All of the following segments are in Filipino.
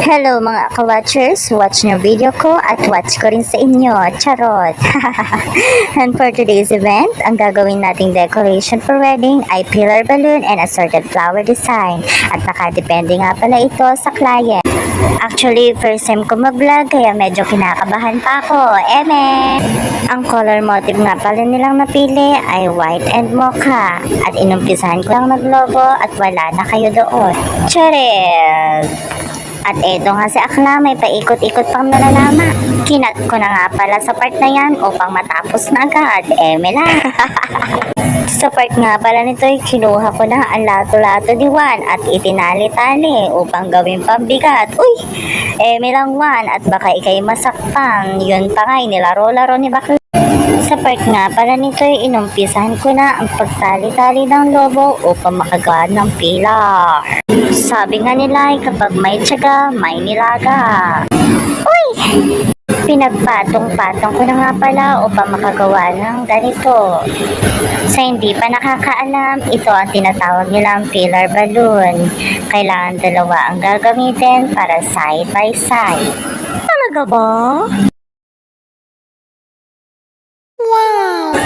Hello mga ka-watchers, watch nyo video ko at watch ko rin sa inyo, charot. And for today's event, ang gagawin nating decoration for wedding ay pillar balloon and assorted flower design. At nakadepende nga pala ito sa client. Actually, first time ko mag-vlog kaya medyo kinakabahan pa ako. Eme! Ang color motif nga pala nilang napili ay white and mocha. At inumpisahan ko lang mag-logo at wala na kayo doon. Charet! At eto nga si Akla, may paikot-ikot pang nalalama. Kinat ko na nga pala sa part na yan upang matapos na agad. Emela! Sa part nga pala nito ay kinuha ko na ang lato-lato ni Juan at itinali-tali upang gawing pambigat. Uy! Emelang Juan at baka ikay masakpang. Yun pa nga nilaro-laro ni Bakla. Sa part nga pala nito ay inumpisahan ko na ang pagtali-tali ng lobo upang makagawa ng pilar. Sabi nga nila ay kapag may tiyaga, may nilaga. Uy! Pinagpatong-patong ko na nga pala upang makagawa ng ganito. Sa hindi pa nakakaalam, ito ang tinatawag nilang pillar balloon. Kailangan dalawa ang gagamitin para side by side. Talaga ba? Wow!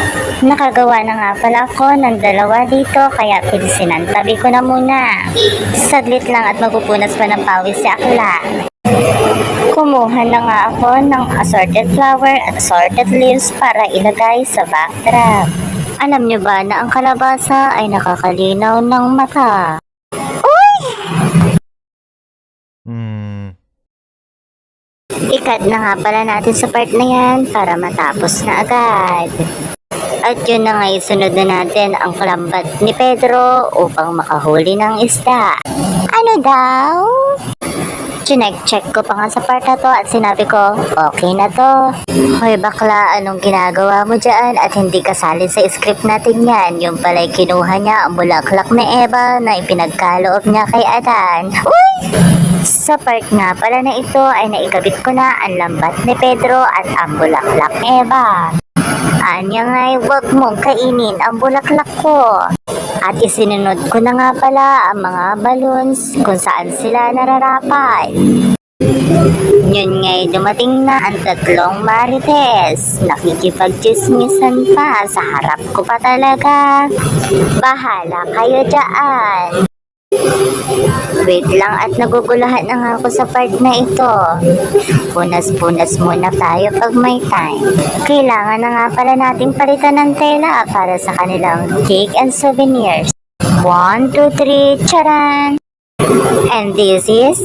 Nakagawa na nga pala ako ng dalawa dito kaya pinisinantabi ko na muna. Saglit lang at magpupunas pa ng pawis si Akla. Kumuha na nga ako ng assorted flower at assorted leaves para ilagay sa backdrop. Alam nyo ba na ang kalabasa ay nakakalinaw ng mata? Uy! Ikat na nga pala natin sa part na yan para matapos na agad. At yun na nga isunod na natin ang lambat ni Pedro upang makahuli ng isda. Ano daw? Chinek-check ko pa nga sa part na to at sinabi ko, okay na to. Hoy bakla, anong ginagawa mo dyan at hindi kasali sa script natin yan? Yung pala'y kinuha niya ang bulaklak ni Eva na ipinagkaloob niya kay Adan. Uy! Sa part nga pala na ito ay naikabit ko na ang lambat ni Pedro at ang bulaklak ni Eva. Anya nga'y huwag mong kainin ang bulaklak ko. At isinunod ko na nga pala ang mga balloons kung saan sila nararapat. Yun nga'y dumating na ang tatlong marites. Nakikipag-chismisan pa sa harap ko pa talaga. Bahala kayo dyan. Wait lang at nagugulahan na nga ako sa part na ito. Punas-punas muna tayo pag may time. Kailangan na nga pala nating palitan ng tela para sa kanilang cake and souvenirs. 1, 2, 3, charan! And this is